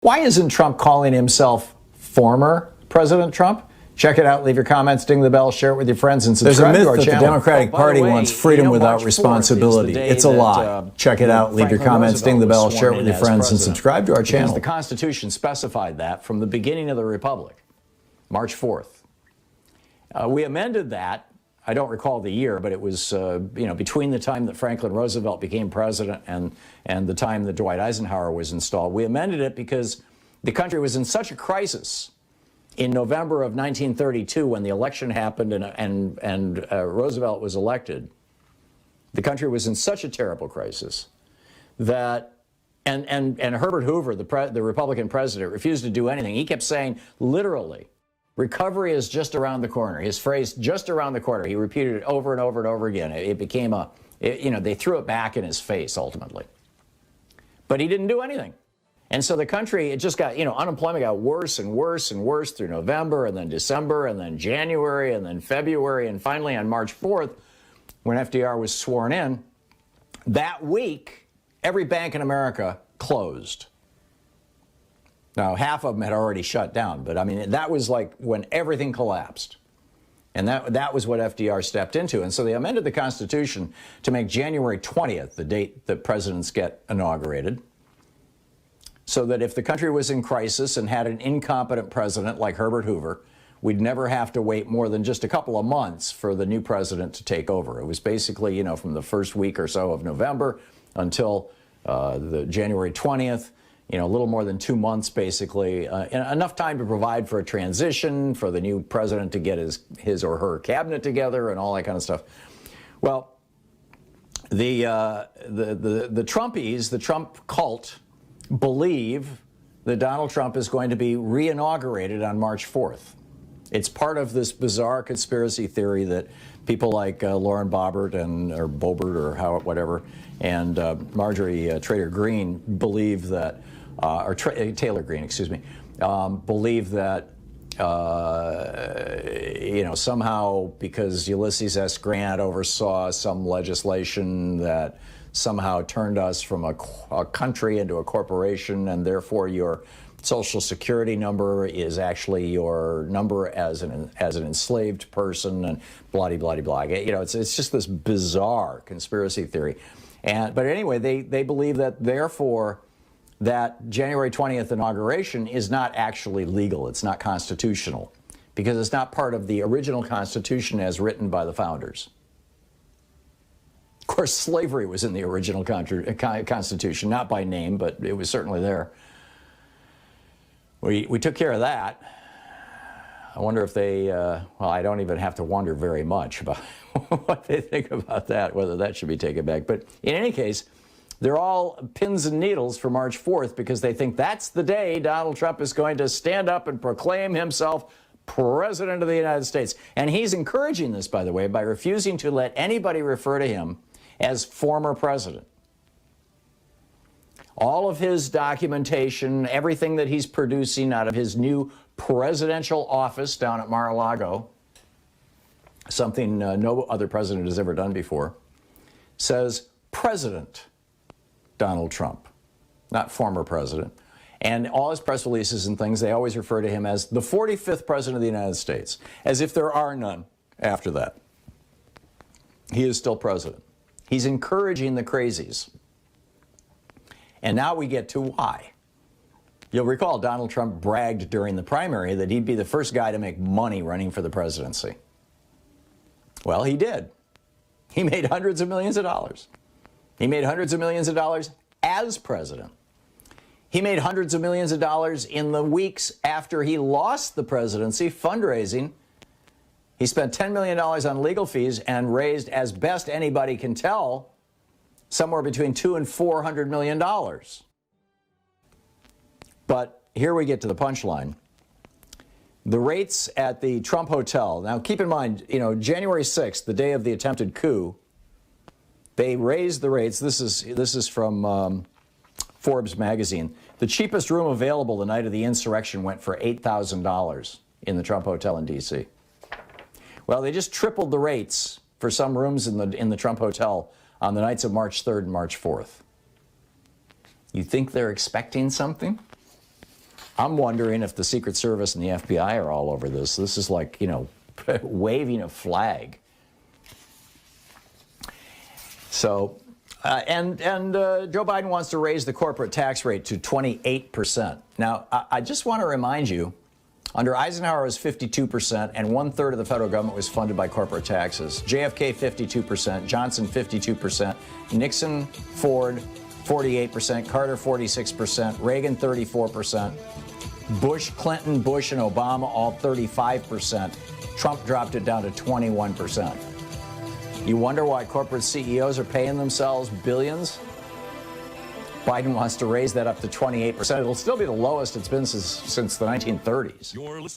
Why isn't Trump calling himself former President Trump? Check it out. Leave your comments, ding the bell, share it with your friends, and subscribe to our channel. There's a myth that the Democratic Party wants freedom without responsibility. It's a lie. Check it out. Leave your comments, ding the bell, share it with your friends, and subscribe to our channel. The Constitution specified that from the beginning of the Republic, March 4th. We amended that. I don't recall the year, but it was between the time that Franklin Roosevelt became president and the time that Dwight Eisenhower was installed. We amended it because the country was in such a crisis in November of 1932 when the election happened and Roosevelt was elected. The country was in such a terrible crisis that and Herbert Hoover, the Republican president, refused to do anything. He kept saying, literally, recovery is just around the corner. His phrase, just around the corner. He repeated it over and over and over again. It became they threw it back in his face ultimately. But he didn't do anything. And so the country, it just got, unemployment got worse and worse and worse through November and then December and then January and then February. And finally on March 4th, when FDR was sworn in, that week, every bank in America closed. Now, half of them had already shut down, but I mean, that was like when everything collapsed. And that was what FDR stepped into. And so they amended the Constitution to make January 20th the date that presidents get inaugurated, so that if the country was in crisis and had an incompetent president like Herbert Hoover, we'd never have to wait more than just a couple of months for the new president to take over. It was basically, from the first week or so of November until the January 20th, a little more than 2 months, basically, enough time to provide for a transition, for the new president to get his or her cabinet together and all that kind of stuff. Well, the Trumpies, the Trump cult, believe that Donald Trump is going to be re-inaugurated on March 4th. It's part of this bizarre conspiracy theory that people like Lauren Boebert or Boebert or whatever, and Marjorie Taylor Greene believe that, Taylor Greene, excuse me, believe that somehow because Ulysses S. Grant oversaw some legislation that somehow turned us from a country into a corporation, and therefore your Social Security number is actually your number as an enslaved person, and blah, blah, blah, blah. It's just this bizarre conspiracy theory. But anyway, they believe that therefore that January 20th inauguration is not actually legal. It's not constitutional because it's not part of the original Constitution as written by the founders. Of course, slavery was in the original Constitution, not by name, but it was certainly there. We took care of that. I wonder if they, well, I don't even have to wonder very much about what they think about that, whether that should be taken back. But in any case, they're all pins and needles for March 4th because they think that's the day Donald Trump is going to stand up and proclaim himself President of the United States. And he's encouraging this, by the way, by refusing to let anybody refer to him as former president. All of his documentation, everything that he's producing out of his new presidential office down at Mar-a-Lago, something no other president has ever done before, says President Donald Trump, not former president. And all his press releases and things, they always refer to him as the 45th president of the United States, as if there are none after that. He is still president. He's encouraging the crazies. And now we get to why. You'll recall Donald Trump bragged during the primary that he'd be the first guy to make money running for the presidency. Well, he did. He made hundreds of millions of dollars. He made hundreds of millions of dollars as president. He made hundreds of millions of dollars in the weeks after he lost the presidency fundraising. He spent $10 million on legal fees and raised, as best anybody can tell, somewhere between $200 and $400 million. But here we get to the punchline. The rates at the Trump Hotel. Now, keep in mind, January 6th, the day of the attempted coup, they raised the rates. This is from Forbes magazine. The cheapest room available the night of the insurrection went for $8,000 in the Trump Hotel in D.C. Well, they just tripled the rates for some rooms in the Trump Hotel on the nights of March 3rd and March 4th. You think they're expecting something? I'm wondering if the Secret Service and the FBI are all over this. This is like, you know, waving a flag. So, and Joe Biden wants to raise the corporate tax rate to 28%. Now, I just want to remind you, under Eisenhower it was 52%, and 1/3 of the federal government was funded by corporate taxes. JFK 52%, Johnson 52%, Nixon, Ford 48%, Carter 46%, Reagan 34%, Bush, Clinton, Bush, and Obama all 35%. Trump dropped it down to 21%. You wonder why corporate CEOs are paying themselves billions? Biden wants to raise that up to 28%. It'll still be the lowest it's been since the 1930s.